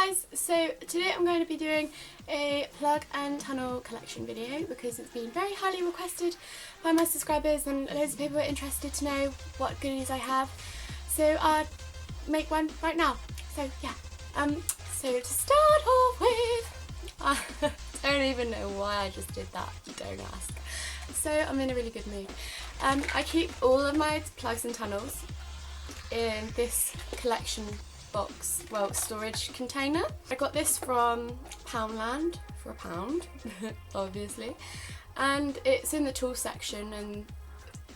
guys, so today I'm going to be doing a plug and tunnel collection video because it's been very highly requested by my subscribers and loads of people are interested to know what goodies I have. So I'll make one right now. So yeah, so to start off with, I don't even know why I just did that, don't ask. So I'm in a really good mood. I keep all of my plugs and tunnels in this collection box, well, storage container. I got this from Poundland for £1, obviously, and it's in the tool section, and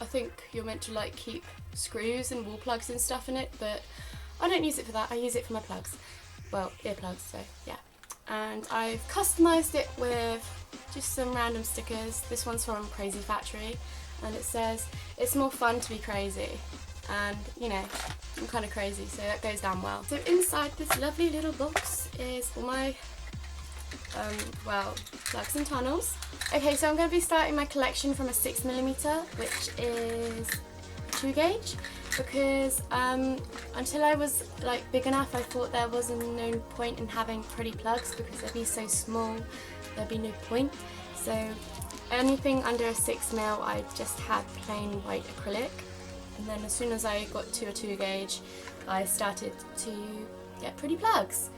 I think you're meant to like keep screws and wall plugs and stuff in it, but I don't use it for that. I use it for my plugs, well, earplugs, so yeah. And I've customised it with just some random stickers. This one's from Crazy Factory, and it says, "It's more fun to be crazy." And you know, I'm kind of crazy, so that goes down well. So inside this lovely little box is all my well, plugs and tunnels. Okay, so I'm going to be starting my collection from a 6mm, which is 2 gauge, because until I was like big enough, I thought there was no point in having pretty plugs because they'd be so small, there'd be no point. So anything under a 6mm, I just had plain white acrylic. And then as soon as I got to a 2 gauge, I started to get pretty plugs.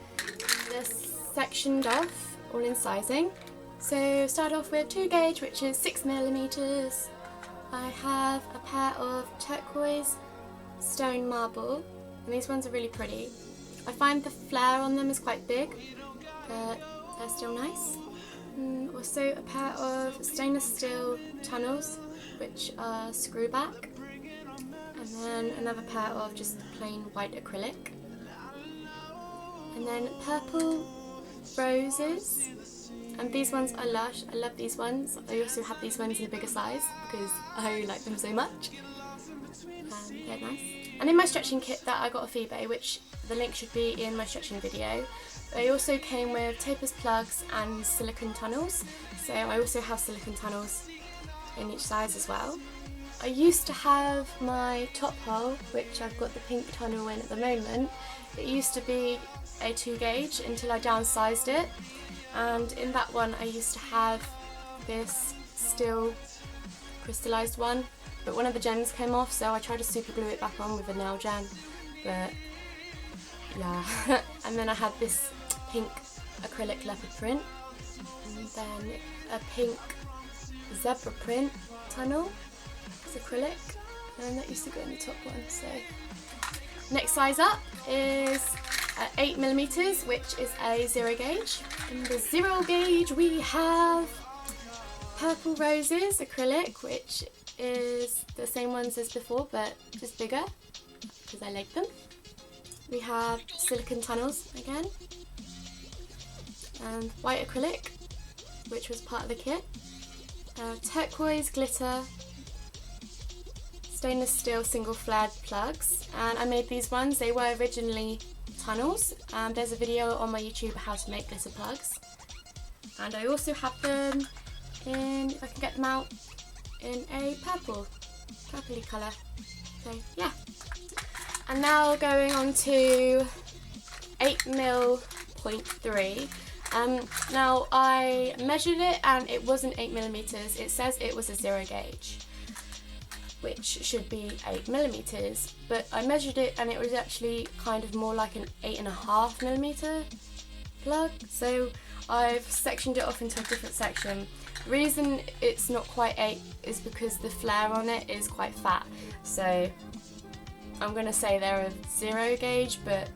They're sectioned off, all in sizing. So start off with 2 gauge, which is 6mm. I have a pair of turquoise stone marble, and these ones are really pretty. I find the flare on them is quite big, but they're still nice. Also a pair of stainless steel tunnels, which are screw back. And then another pair of just plain white acrylic. And then purple roses. And these ones are lush. I love these ones. I also have these ones in a bigger size because I like them so much. They're nice. And in my stretching kit that I got off eBay, which the link should be in my stretching video, they also came with tapers plugs and silicone tunnels. So I also have silicone tunnels in each size as well. I used to have my top hole, which I've got the pink tunnel in at the moment. It used to be a 2 gauge until I downsized it, and in that one I used to have this steel crystallised one, but one of the gems came off, so I tried to super glue it back on with a nail gem, but yeah. And then I had this pink acrylic leopard print, and then a pink zebra print tunnel. Acrylic, and that used to go in the top one. So next size up is 8mm, which is a 0 gauge. In the 0 gauge we have purple roses acrylic, which is the same ones as before but just bigger because I like them. We have silicone tunnels again, and white acrylic, which was part of the kit. Turquoise glitter, stainless steel single flared plugs, and I made these ones. They were originally tunnels, and there's a video on my YouTube how to make glitter plugs. And I also have them in, if I can get them out, in a purpley colour. So yeah. And now going on to 8mm.3. Now I measured it and it wasn't 8mm. It says it was a 0 gauge, which should be 8mm, but I measured it and it was actually kind of more like an 8.5mm plug, so I've sectioned it off into a different section. The reason it's not quite 8 is because the flare on it is quite fat, so I'm going to say they're a 0 gauge but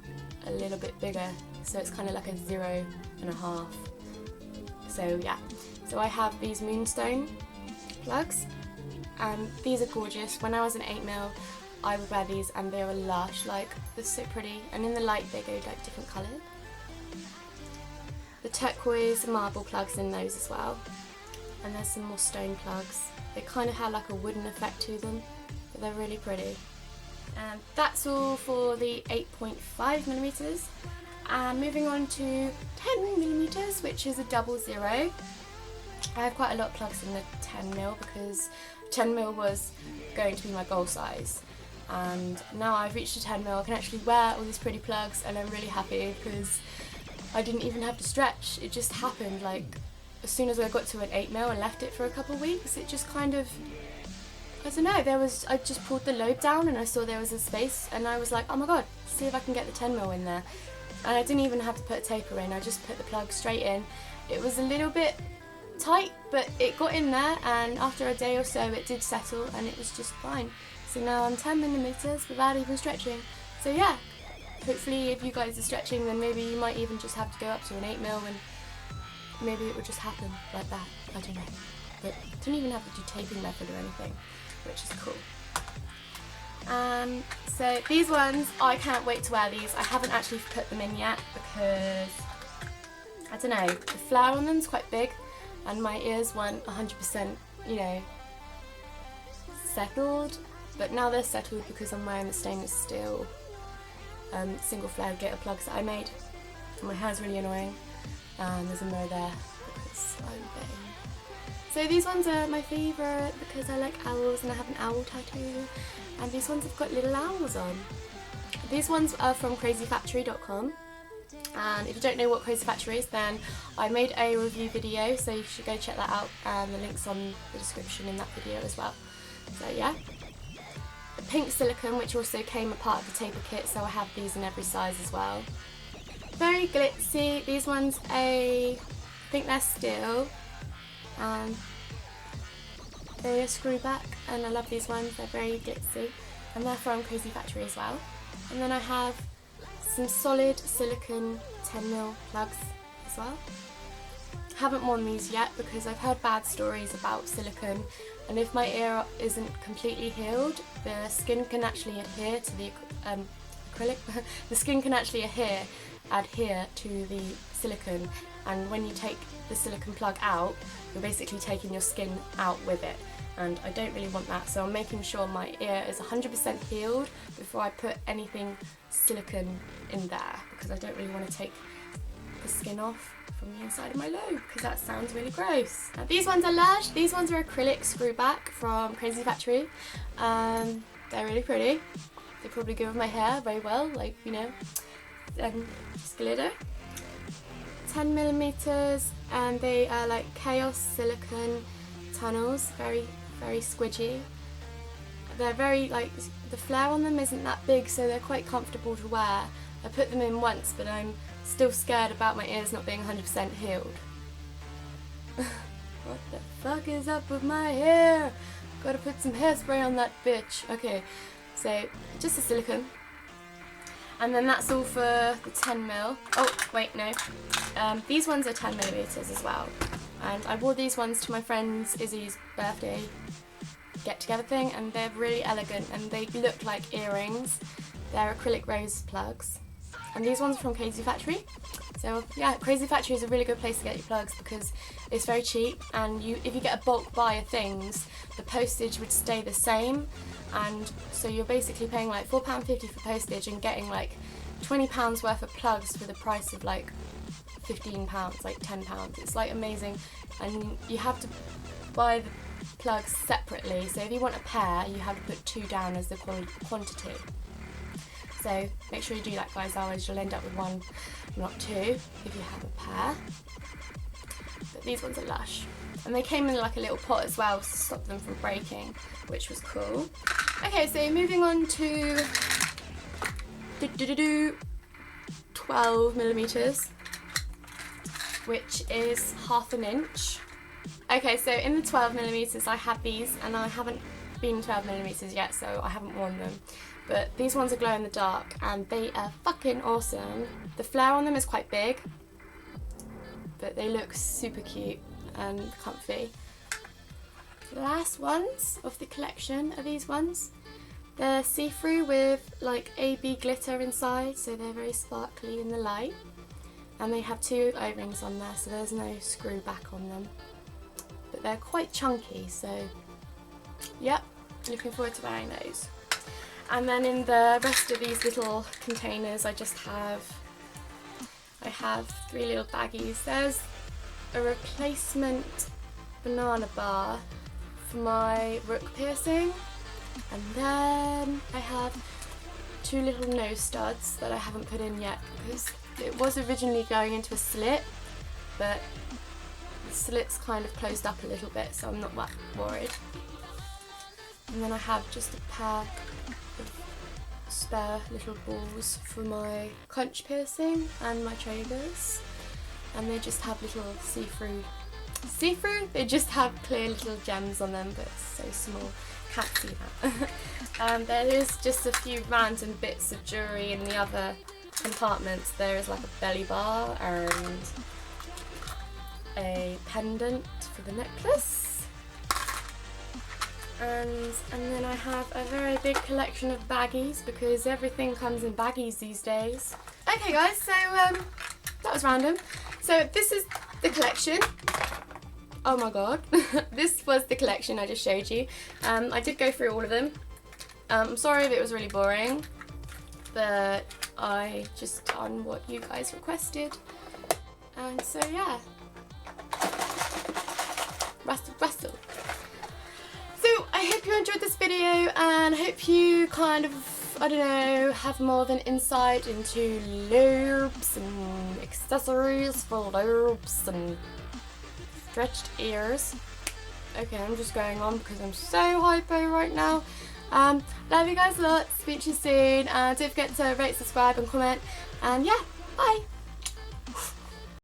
a little bit bigger, so it's kind of like a 0.5. So yeah, so I have these moonstone plugs. These are gorgeous. When I was an 8mm, I would wear these and they were lush, like they're so pretty, and in the light they go like different coloured. The turquoise marble plugs in those as well, and there's some more stone plugs. They kind of have like a wooden effect to them, but they're really pretty. And that's all for the 8.5mm. And moving on to 10mm, which is a 00. I have quite a lot of plugs in the 10mm because 10mm was going to be my goal size, and now I've reached a 10mm, I can actually wear all these pretty plugs, and I'm really happy because I didn't even have to stretch. It just happened, like, as soon as I got to an 8mm and left it for a couple of weeks, it just kind of, I don't know, I just pulled the lobe down and I saw there was a space and I was like, oh my god, see if I can get the 10mm in there. And I didn't even have to put a taper in, I just put the plug straight in. It was a little bit tight, but it got in there, and after a day or so it did settle and it was just fine. So now I'm 10mm without even stretching. So yeah, hopefully if you guys are stretching, then maybe you might even just have to go up to an 8mm and maybe it would just happen like that. I don't know. But I don't even have to do taping method or anything, which is cool. So these ones, I can't wait to wear these. I haven't actually put them in yet because, I don't know, the flare on them is quite big and my ears weren't 100%, you know, settled. But now they're settled because I'm wearing the stainless steel single flare glitter plugs that I made. And my hair's really annoying. There's a mirror there because I'm vain. So these ones are my favourite because I like owls and I have an owl tattoo. And these ones have got little owls on. These ones are from crazyfactory.com. And if you don't know what Crazy Factory is, then I made a review video, so you should go check that out, and the link's on the description in that video as well. So yeah. The pink silicone, which also came a part of the taper kit, so I have these in every size as well. Very glitzy. These ones, I think they're steel. And they're a screw back, and I love these ones. They're very glitzy, and they're from Crazy Factory as well. And then I have some solid silicone 10mm plugs as well. Haven't worn these yet because I've heard bad stories about silicone, and if my ear isn't completely healed, the skin can actually adhere to the acrylic. The skin can actually adhere to the silicone, and when you take the silicone plug out, you're basically taking your skin out with it. And I don't really want that, so I'm making sure my ear is 100% healed before I put anything silicone in there, because I don't really want to take the skin off from the inside of my lobe, because that sounds really gross. Now, these ones are Lush. These ones are acrylic screw back from Crazy Factory. They're really pretty. They probably go with my hair very well, like, you know, just glitter. 10mm, and they are like Chaos silicone tunnels, very squidgy. They're very, like, the flare on them isn't that big, so they're quite comfortable to wear. I put them in once, but I'm still scared about my ears not being 100% healed. What the fuck is up with my hair? Gotta put some hairspray on that bitch. Okay, so just a silicone. And then that's all for the 10mm. Oh, wait, no. These ones are 10mm as well. And I wore these ones to my friend's Izzy's birthday get-together thing, and they're really elegant and they look like earrings. They're acrylic rose plugs. And these ones are from Crazy Factory. So yeah, Crazy Factory is a really good place to get your plugs because it's very cheap, and if you get a bulk buy of things, the postage would stay the same, and so you're basically paying like £4.50 for postage and getting like £20 worth of plugs for the price of like £15, like £10. It's like amazing, and you have to buy the plugs separately. So if you want a pair, you have to put 2 down as the quantity. So make sure you do that, guys, otherwise you'll end up with 1, not 2, if you have a pair. But these ones are Lush. And they came in like a little pot as well to stop them from breaking, which was cool. Okay, so moving on to 12mm, which is 1/2 inch. Okay, so in the 12mm I have these, and I haven't been 12mm yet, so I haven't worn them. But these ones are glow in the dark, and they are fucking awesome. The flare on them is quite big, but they look super cute and comfy. The last ones of the collection are these ones. They're see-through with like AB glitter inside, so they're very sparkly in the light. And they have 2 O-rings on there, so there's no screw back on them. But they're quite chunky, so yep, looking forward to wearing those. And then in the rest of these little containers, I have 3 little baggies. There's a replacement banana bar for my rook piercing, and then I have 2 little nose studs that I haven't put in yet because It was originally going into a slit, but the slit's kind of closed up a little bit, so I'm not that worried. And then I have just a pair of spare little balls for my conch piercing and my tragus, and they just have little see-through, they just have clear little gems on them, but it's so small, can't see that. There is just a few random bits of jewellery in the other compartments. There is like a belly bar and a pendant for the necklace. And then I have a very big collection of baggies because everything comes in baggies these days. Okay guys, so that was random. So this is the collection. Oh my god. This was the collection I just showed you. I did go through all of them. I'm sorry if it was really boring, but I just done what you guys requested. And so yeah. Rustle. So I hope you enjoyed this video, and I hope you kind of, I don't know, have more of an insight into loops and accessories for loops and stretched ears. Okay, I'm just going on because I'm so hypo right now. Love you guys a lot, speak to you soon, and don't forget to rate, subscribe and comment, and yeah, bye!